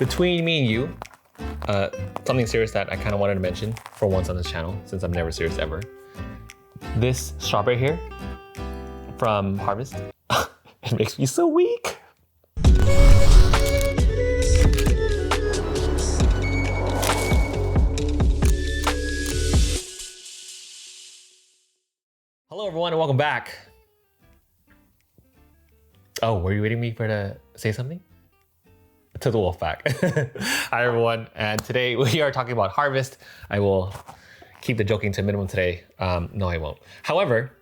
between me and you, something serious that I kind of wanted to mention for once on this channel, since I'm never serious ever. This strawberry here from Harvest, it makes me so weak. Hello everyone and welcome back. Oh, were you waiting me for to say something? To the wolf pack. Hi everyone, and today we are talking about Harvest. I will keep the joking to a minimum today. No, I won't. However,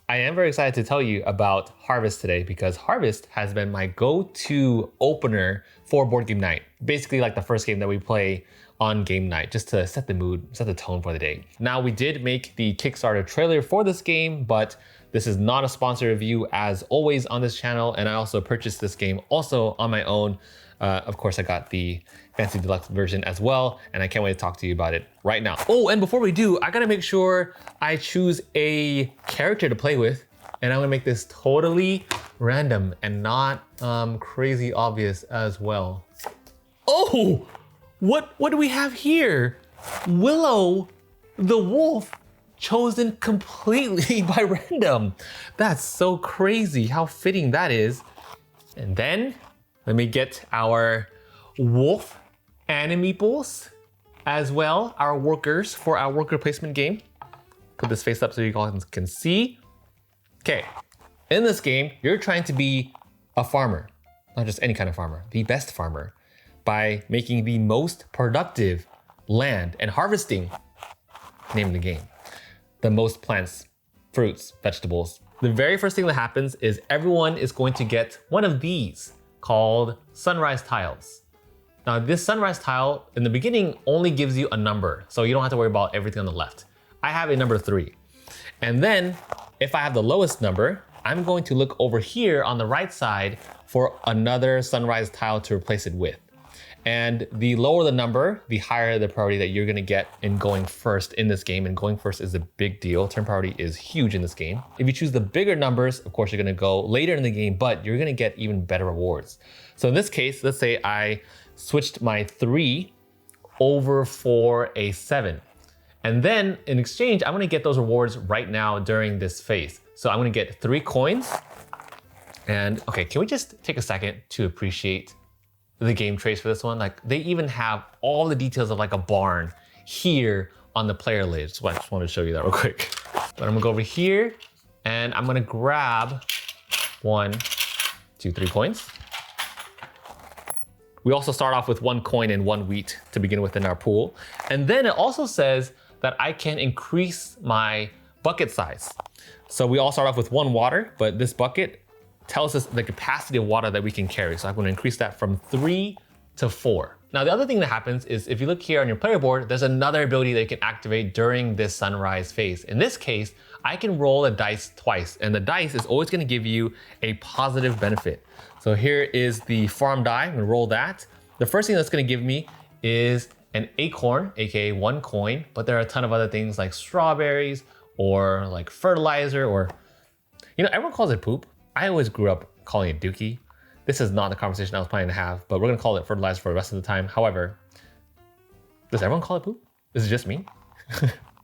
I am very excited to tell you about Harvest today because Harvest has been my go-to opener for board game night. Basically like the first game that we play on game night, just to set the mood, set the tone for the day. Now we did make the Kickstarter trailer for this game, but this is not a sponsored review as always on this channel. And I also purchased this game also on my own. Of course, I got the Fancy Deluxe version as well, and I can't wait to talk to you about it right now. Oh, and before we do, I gotta make sure I choose a character to play with, and I'm gonna make this totally random and not crazy obvious as well. Oh, what do we have here? Willow, the wolf, chosen completely by random. That's so crazy how fitting that is. And then let me get our wolf animeeples as well, our workers for our worker placement game. Put this face up so you guys can see. Okay, in this game, you're trying to be a farmer, not just any kind of farmer, the best farmer, by making the most productive land and harvesting, name of the game, the most plants, fruits, vegetables. The very first thing that happens is everyone is going to get one of these called sunrise tiles. Now this sunrise tile in the beginning only gives you a number, so you don't have to worry about everything on the left. I have a number 3. And then if I have the lowest number, I'm going to look over here on the right side for another sunrise tile to replace it with. And the lower the number, the higher the priority that you're gonna get in going first in this game. And going first is a big deal. Turn priority is huge in this game. If you choose the bigger numbers, of course, you're gonna go later in the game, but you're gonna get even better rewards. So in this case, let's say I switched my 3 over for a 7. And then in exchange, I'm gonna get those rewards right now during this phase. So I'm gonna get 3 coins. And okay, can we just take a second to appreciate the game trace for this one? Like they even have all the details of like a barn here on the player lid. So I just wanted to show you that real quick. But I'm gonna go over here and I'm gonna grab 1, 2, 3 coins. We also start off with 1 coin and 1 wheat to begin with in our pool. And then it also says that I can increase my bucket size. So we all start off with 1 water, but this bucket tells us the capacity of water that we can carry. So I'm going to increase that from 3 to 4. Now, the other thing that happens is if you look here on your player board, there's another ability that you can activate during this sunrise phase. In this case, I can roll a dice twice, and the dice is always going to give you a positive benefit. So here is the farm die. I'm going to roll that. The first thing that's going to give me is an acorn, aka 1 coin, but there are a ton of other things like strawberries or like fertilizer, or, you know, everyone calls it poop. I always grew up calling it dookie. This is not the conversation I was planning to have, but we're gonna call it fertilizer for the rest of the time. However, does everyone call it poop? Is it just me?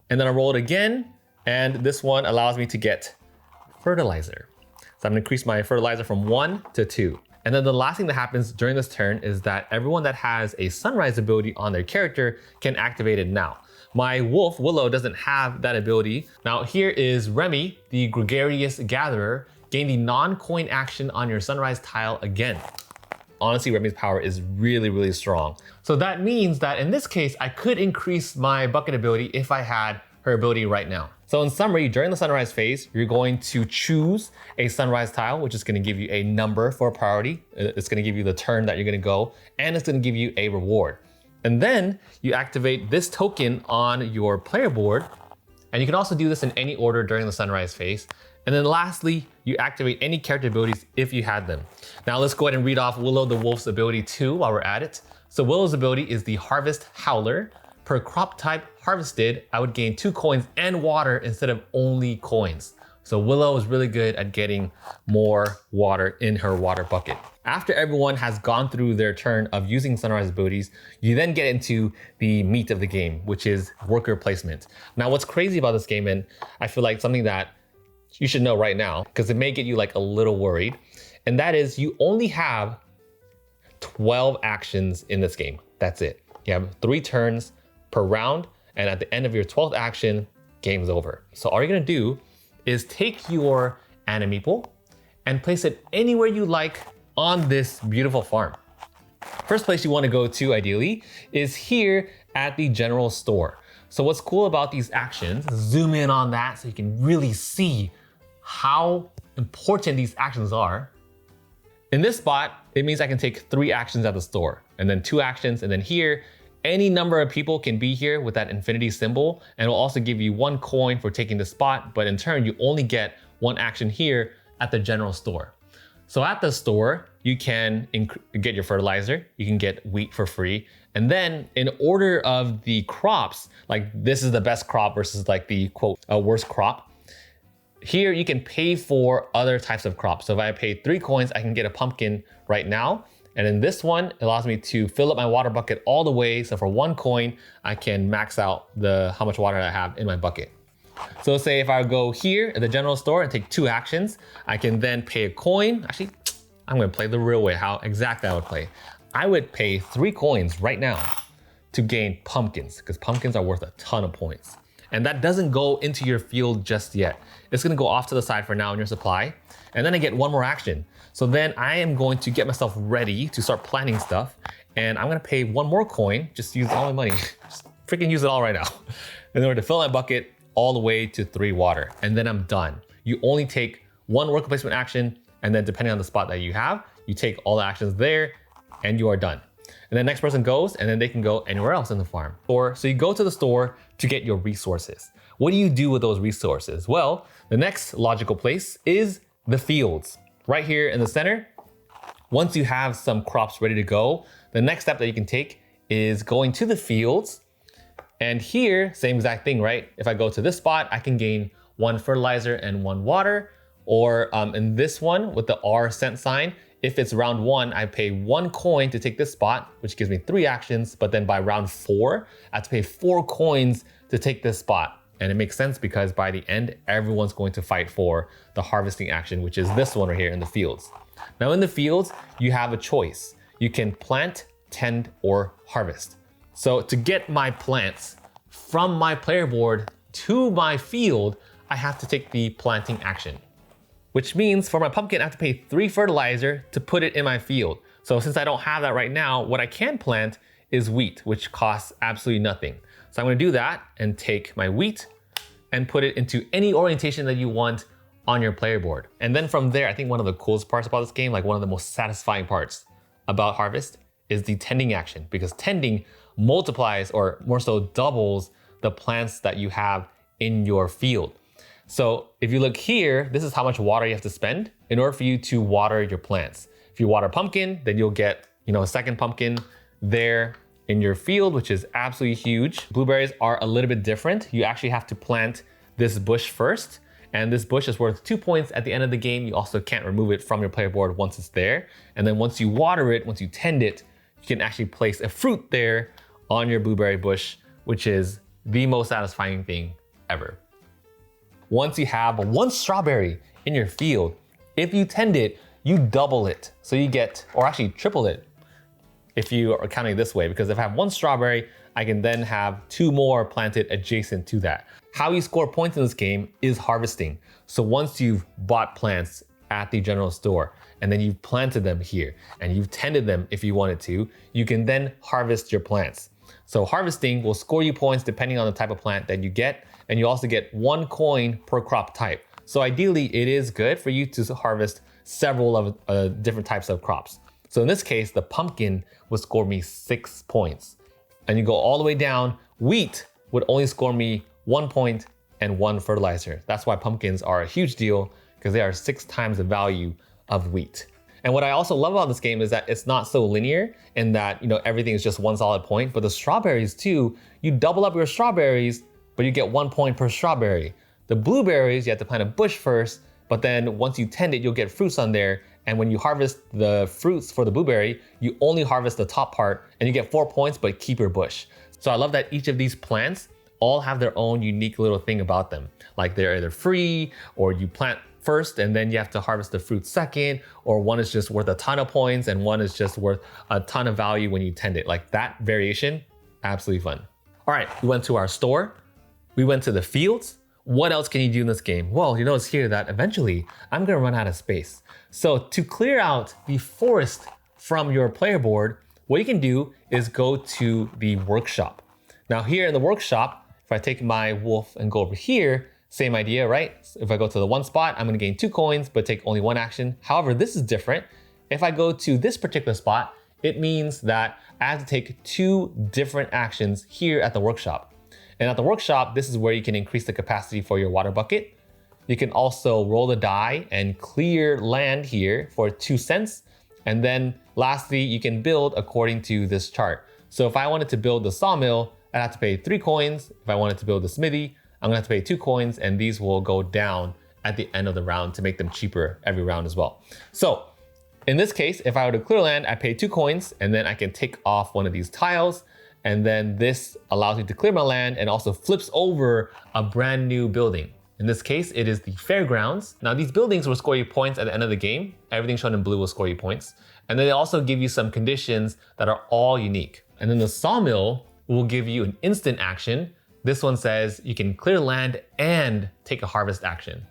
And then I roll it again, and this one allows me to get fertilizer. So I'm gonna increase my fertilizer from 1 to 2. And then the last thing that happens during this turn is that everyone that has a sunrise ability on their character can activate it now. My wolf, Willow, doesn't have that ability. Now here is Remy, the gregarious gatherer. Gain the non-coin action on your sunrise tile again. Honestly, Remy's power is really, really strong. So that means that in this case, I could increase my bucket ability if I had her ability right now. So in summary, during the sunrise phase, you're going to choose a sunrise tile, which is gonna give you a number for a priority. It's gonna give you the turn that you're gonna go, and it's gonna give you a reward. And then you activate this token on your player board. And you can also do this in any order during the sunrise phase. And then lastly, you activate any character abilities if you had them. Now let's go ahead and read off Willow the Wolf's ability 2 while we're at it. So Willow's ability is the Harvest Howler. Per crop type harvested, I would gain 2 coins and water instead of only coins. So Willow is really good at getting more water in her water bucket. After everyone has gone through their turn of using sunrise abilities, you then get into the meat of the game, which is worker placement. Now, what's crazy about this game, and I feel like something that you should know right now, because it may get you like a little worried, and that is you only have 12 actions in this game. That's it. You have 3 turns per round, and at the end of your 12th action, game's over. So all you're gonna do is take your Animeeple and place it anywhere you like on this beautiful farm. First place you want to go to ideally is here at the general store. So what's cool about these actions, zoom in on that so you can really see how important these actions are. In this spot, it means I can take 3 actions at the store and then 2 actions, and then here, any number of people can be here with that infinity symbol, and it will also give you 1 coin for taking the spot, but in turn, you only get 1 action here at the general store. So at the store, you can get your fertilizer, you can get wheat for free, and then in order of the crops, like this is the best crop versus like the quote worst crop, here you can pay for other types of crops. So if I pay 3 coins, I can get a pumpkin right now. And in this one, it allows me to fill up my water bucket all the way. So for 1 coin, I can max out how much water I have in my bucket. So say if I go here at the general store and take 2 actions, I can then pay a coin. Actually, I'm gonna play the real way, how exactly I would play. I would pay 3 coins right now to gain pumpkins, because pumpkins are worth a ton of points. And that doesn't go into your field just yet. It's gonna go off to the side for now in your supply. And then I get 1 more action. So then I am going to get myself ready to start planting stuff. And I'm gonna pay 1 more coin, just use all my money. Just freaking use it all right now. In order to fill my bucket all the way to 3 water. And then I'm done. You only take 1 worker placement action, and then depending on the spot that you have, you take all the actions there and you are done. And then next person goes, and then they can go anywhere else in the farm. So you go to the store to get your resources. What do you do with those resources? Well, the next logical place is the fields. Right here in the center, once you have some crops ready to go, the next step that you can take is going to the fields. And here, same exact thing, right? If I go to this spot, I can gain 1 fertilizer and 1 water. Or in this one with the R cent sign, if it's round 1, I pay 1 coin to take this spot, which gives me 3 actions. But then by round 4, I have to pay 4 coins to take this spot. And it makes sense because by the end, everyone's going to fight for the harvesting action, which is this one right here in the fields. Now in the fields, you have a choice. You can plant, tend, or harvest. So to get my plants from my player board to my field, I have to take the planting action. Which means for my pumpkin, I have to pay 3 fertilizer to put it in my field. So since I don't have that right now, what I can plant is wheat, which costs absolutely nothing. So I'm gonna do that and take my wheat and put it into any orientation that you want on your player board. And then from there, I think one of the coolest parts about this game, like one of the most satisfying parts about Harvest, is the tending action, because tending multiplies, or more so doubles, the plants that you have in your field. So if you look here, this is how much water you have to spend in order for you to water your plants. If you water pumpkin, then you'll get, a second pumpkin there in your field, which is absolutely huge. Blueberries are a little bit different. You actually have to plant this bush first, and this bush is worth 2 points at the end of the game. You also can't remove it from your player board once it's there. And then once you water it, once you tend it, you can actually place a fruit there on your blueberry bush, which is the most satisfying thing ever. Once you have 1 strawberry in your field, if you tend it, you double it. So you get, or actually triple it if you are counting this way, because if I have 1 strawberry, I can then have 2 more planted adjacent to that. How you score points in this game is harvesting. So once you've bought plants at the general store, and then you've planted them here, and you've tended them if you wanted to, you can then harvest your plants. So harvesting will score you points depending on the type of plant that you get, and you also get 1 coin per crop type. So ideally, it is good for you to harvest several of different types of crops. So in this case, the pumpkin would score me 6 points. And you go all the way down, wheat would only score me 1 point and 1 fertilizer. That's why pumpkins are a huge deal, because they are 6 times the value of wheat. And what I also love about this game is that it's not so linear in that, everything is just 1 solid point, but the strawberries too, you double up your strawberries, but you get 1 point per strawberry. The blueberries, you have to plant a bush first, but then once you tend it, you'll get fruits on there, And when you harvest the fruits for the blueberry, you only harvest the top part and you get 4 points, but keep your bush. So I love that each of these plants all have their own unique little thing about them. Like they're either free, or you plant first and then you have to harvest the fruit second, or one is just worth a ton of points and one is just worth a ton of value when you tend it. Like that variation, absolutely fun. All right, we went to our store. We went to the fields. What else can you do in this game? Well, you notice here that eventually I'm gonna run out of space. So to clear out the forest from your player board, what you can do is go to the workshop. Now here in the workshop, if I take my wolf and go over here, same idea, right? If I go to the one spot, I'm gonna gain 2 coins, but take only 1 action. However, this is different. If I go to this particular spot, it means that I have to take 2 different actions here at the workshop. And at the workshop, this is where you can increase the capacity for your water bucket. You can also roll the die and clear land here for 2 cents. And then lastly, you can build according to this chart. So if I wanted to build the sawmill, I'd have to pay 3 coins. If I wanted to build the smithy, I'm gonna have to pay 2 coins, and these will go down at the end of the round to make them cheaper every round as well. So in this case, if I were to clear land, I pay 2 coins, and then I can take off one of these tiles. And then this allows me to clear my land and also flips over a brand new building. In this case, it is the fairgrounds. Now these buildings will score you points at the end of the game. Everything shown in blue will score you points. And then they also give you some conditions that are all unique. And then the sawmill will give you an instant action. This one says you can clear land and take a harvest action.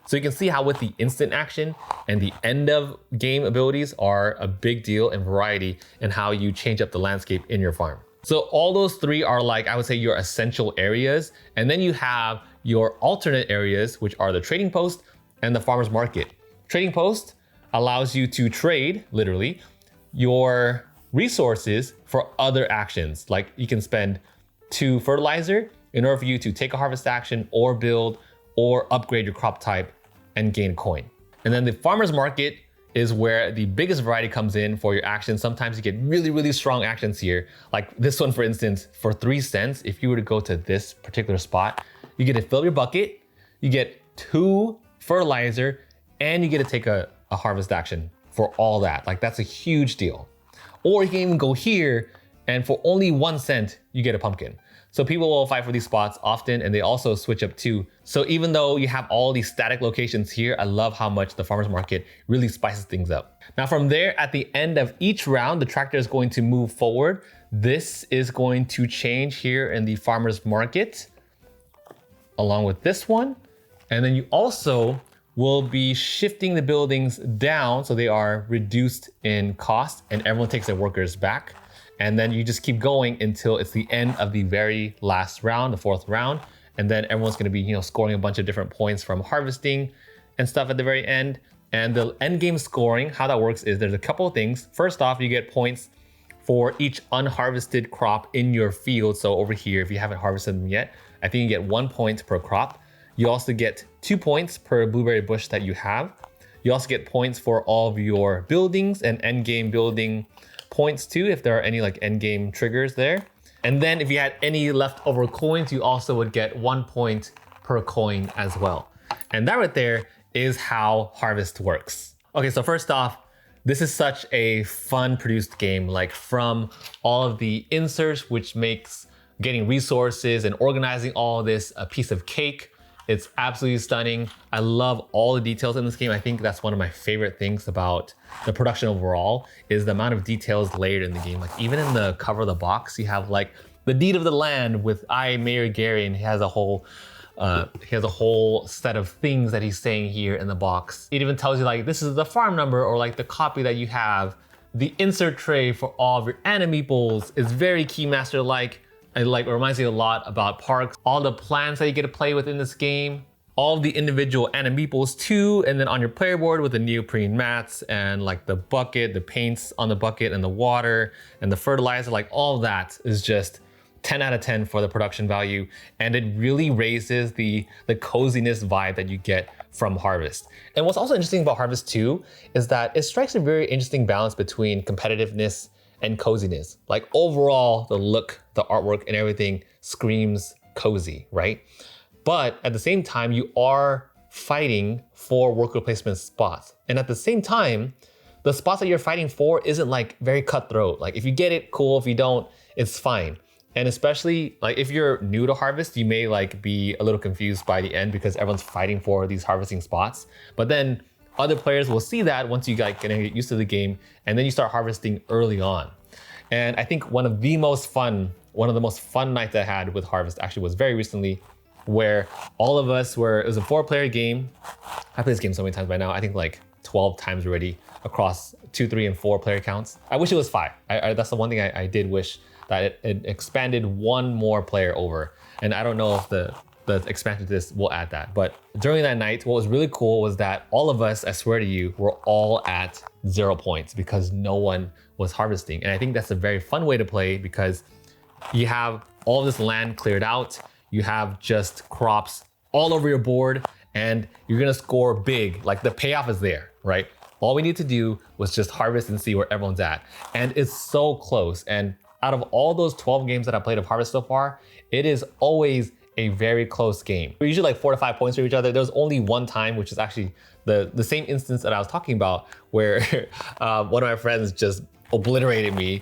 So you can see how with the instant action and the end of game abilities are a big deal in variety in how you change up the landscape in your farm. So all those 3 are like, I would say, your essential areas. And then you have your alternate areas, which are the trading post and the farmer's market. Trading post allows you to trade, literally, your resources for other actions. Like you can spend 2 fertilizer in order for you to take a harvest action or build or upgrade your crop type and gain a coin. And then the farmer's market is where the biggest variety comes in for your actions. Sometimes you get really, really strong actions here. Like this one, for instance, for 3 cents, if you were to go to this particular spot, you get to fill your bucket, you get 2 fertilizer, and you get to take a harvest action for all that. Like that's a huge deal. Or you can even go here, and for only 1 cent, you get a pumpkin. So people will fight for these spots often, and they also switch up too. So even though you have all these static locations here, I love how much the farmer's market really spices things up. Now from there, at the end of each round, the tractor is going to move forward. This is going to change here in the farmer's market, along with this one. And then you also will be shifting the buildings down so they are reduced in cost and everyone takes their workers back. And then you just keep going until it's the end of the very last round, the 4th round. And then everyone's gonna be, scoring a bunch of different points from harvesting and stuff at the very end. And the end game scoring, how that works is there's a couple of things. First off, you get points for each unharvested crop in your field. So over here, if you haven't harvested them yet, I think you get 1 point per crop. You also get 2 points per blueberry bush that you have. You also get points for all of your buildings and end game building points too, if there are any like end game triggers there. And then if you had any leftover coins, you also would get 1 point per coin as well. And that right there is how Harvest works. Okay, so first off, this is such a fun produced game, like from all of the inserts, which makes getting resources and organizing all of this a piece of cake. It's absolutely stunning. I love all the details in this game. I think that's one of my favorite things about the production overall is the amount of details layered in the game. Like even in the cover of the box, you have like the deed of the land with I, Mayor Gary, and he has a whole set of things that he's saying here in the box. It even tells you like, this is the farm number or like the copy that you have. The insert tray for all of your meeples is very Keymaster-like. It reminds me a lot about Parks. All the plants that you get to play with in this game, all of the individual meeples too, and then on your player board with the neoprene mats and like the bucket, the paints on the bucket and the water and the fertilizer, like all that is just 10 out of 10 for the production value. And it really raises the coziness vibe that you get from Harvest. And what's also interesting about Harvest 2 is that it strikes a very interesting balance between competitiveness and coziness. Like overall, the look, the artwork and everything screams cozy, right? But at the same time, you are fighting for worker placement spots. And at the same time, the spots that you're fighting for isn't like very cutthroat. Like if you get it, cool. If you don't, it's fine. And especially like if you're new to Harvest, you may like be a little confused by the end because everyone's fighting for these harvesting spots. But then other players will see that once you like get used to the game, and then you start harvesting early on. And I think one of the most fun nights I had with Harvest actually was very recently, where all of us were, it was a 4-player game. I played this game so many times by now, I think like 12 times already across 2, 3, and 4 player counts. I wish it was 5. That's the one thing I did wish, that it expanded one more player over. And I don't know if the expansion to this will add that. But during that night, what was really cool was that all of us, I swear to you, were all at 0 points because no one was harvesting. And I think that's a very fun way to play because you have all this land cleared out, you have just crops all over your board, and you're gonna score big. Like the payoff is there, right? All we need to do was just harvest and see where everyone's at. And it's so close. And out of all those 12 games that I played of Harvest so far, it is always a very close game. We're usually like 4 to 5 points for each other. There was only one time, which is actually the same instance that I was talking about, where one of my friends just obliterated me,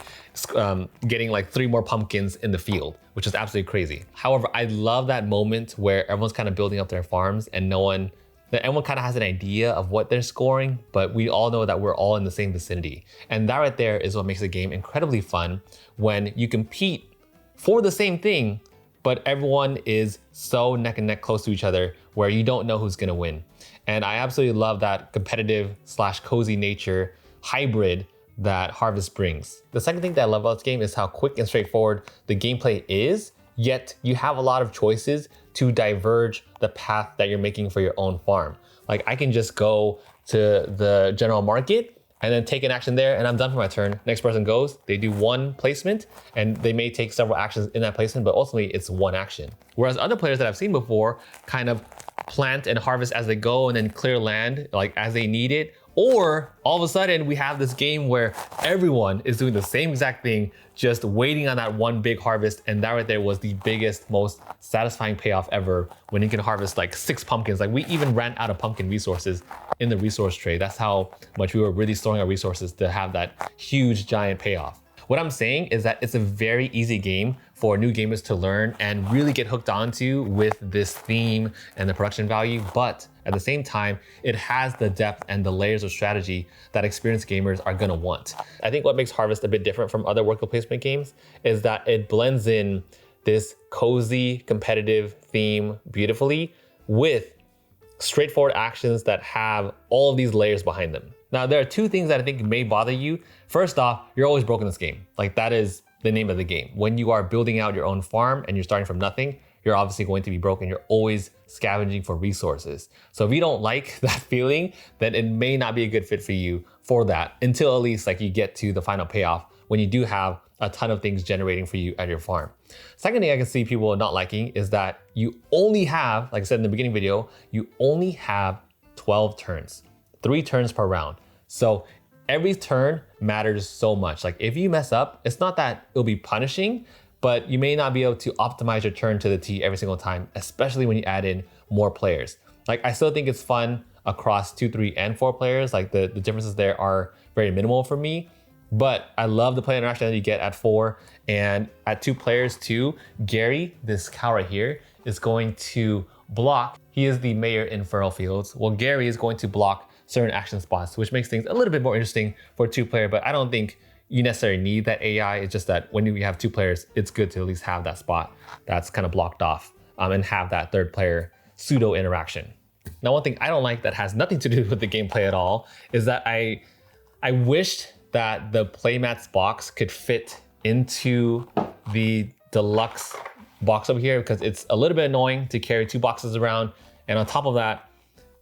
getting like 3 more pumpkins in the field, which is absolutely crazy. However, I love that moment where everyone's kind of building up their farms and everyone kind of has an idea of what they're scoring, but we all know that we're all in the same vicinity. And that right there is what makes the game incredibly fun, when you compete for the same thing, but everyone is so neck and neck close to each other where you don't know who's gonna win. And I absolutely love that competitive / cozy nature hybrid that Harvest brings. The second thing that I love about this game is how quick and straightforward the gameplay is, yet you have a lot of choices to diverge the path that you're making for your own farm. Like I can just go to the general market and then take an action there and I'm done for my turn. Next person goes, they do one placement and they may take several actions in that placement, but ultimately it's one action. Whereas other players that I've seen before kind of plant and harvest as they go and then clear land like as they need it. Or all of a sudden we have this game where everyone is doing the same exact thing, just waiting on that one big harvest. And that right there was the biggest, most satisfying payoff ever, when you can harvest like 6 pumpkins. Like we even ran out of pumpkin resources in the resource tray. That's how much we were really storing our resources to have that huge giant payoff. What I'm saying is that it's a very easy game for new gamers to learn and really get hooked onto with this theme and the production value, but at the same time, it has the depth and the layers of strategy that experienced gamers are gonna want. I think what makes Harvest a bit different from other worker placement games is that it blends in this cozy, competitive theme beautifully with straightforward actions that have all of these layers behind them. Now, there are 2 things that I think may bother you. First off, you're always broke in this game. Like that is the name of the game. When you are building out your own farm and you're starting from nothing, you're obviously going to be broken. You're always scavenging for resources. So if you don't like that feeling, then it may not be a good fit for you for that, until at least like you get to the final payoff when you do have a ton of things generating for you at your farm. Second thing I can see people not liking is that you only have, like I said in the beginning video, you only have 12 turns, 3 turns per round. So every turn matters so much. Like if you mess up, it's not that it'll be punishing, but you may not be able to optimize your turn to the T every single time, especially when you add in more players. Like I still think it's fun across 2, 3, and 4 players. Like the differences there are very minimal for me, but I love the player interaction that you get at 4 and at 2 players too. Gary, this cow right here, is going to block. He is the mayor in Feral Fields. Well, Gary is going to block certain action spots, which makes things a little bit more interesting for 2 player, but I don't think you necessarily need that AI. It's just that when you have 2 players, it's good to at least have that spot that's kind of blocked off and have that 3rd player pseudo interaction. Now, one thing I don't like that has nothing to do with the gameplay at all is that I wished that the playmats box could fit into the deluxe box over here, because it's a little bit annoying to carry 2 boxes around. And on top of that,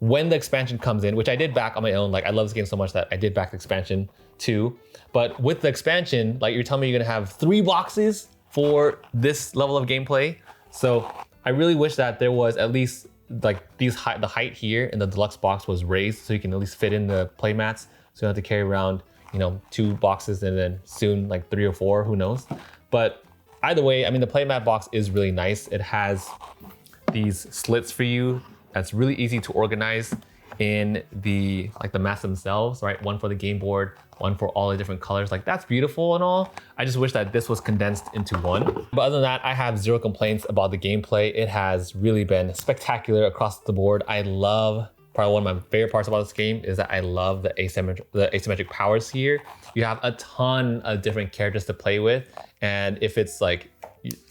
when the expansion comes in, which I did back on my own, like I love this game so much that I did back the expansion too. But with the expansion, like you're telling me you're gonna have 3 boxes for this level of gameplay. So I really wish that there was at least like the height here in the deluxe box was raised so you can at least fit in the playmats. So you don't have to carry around, 2 boxes and then soon like 3 or 4, who knows. But either way, I mean, the playmat box is really nice. It has these slits for you that's really easy to organize in the mats themselves, right? One for the game board, one for all the different colors. Like that's beautiful and all. I just wish that this was condensed into one. But other than that, I have zero complaints about the gameplay. It has really been spectacular across the board. I love, probably one of my favorite parts about this game is that I love the asymmetric powers here. You have a ton of different characters to play with. And if it's like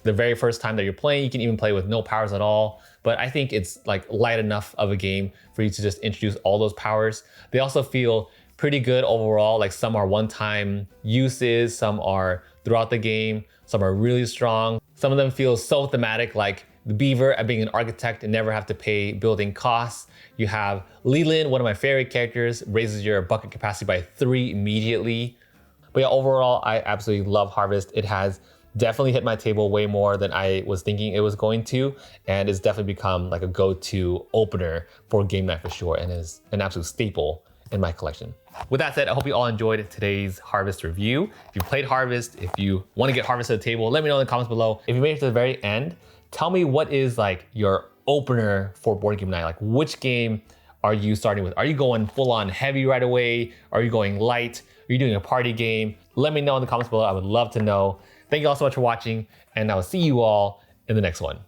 the very first time that you're playing, you can even play with no powers at all. But I think it's like light enough of a game for you to just introduce all those powers. They also feel pretty good overall. Like some are one-time uses, some are throughout the game, some are really strong. Some of them feel so thematic, like the Beaver at being an architect and never have to pay building costs. You have Leland, one of my favorite characters, raises your bucket capacity by 3 immediately. But yeah, overall, I absolutely love Harvest. It has definitely hit my table way more than I was thinking it was going to, and it's definitely become like a go-to opener for game night for sure, and is an absolute staple in my collection. With that said, I hope you all enjoyed today's Harvest review. If you played Harvest, if you want to get Harvest to the table, let me know in the comments below. If you made it to the very end, tell me what is like your opener for board game night. Like which game are you starting with? Are you going full on heavy right away? Are you going light? Are you doing a party game? Let me know in the comments below. I would love to know. Thank you all so much for watching, and I will see you all in the next one.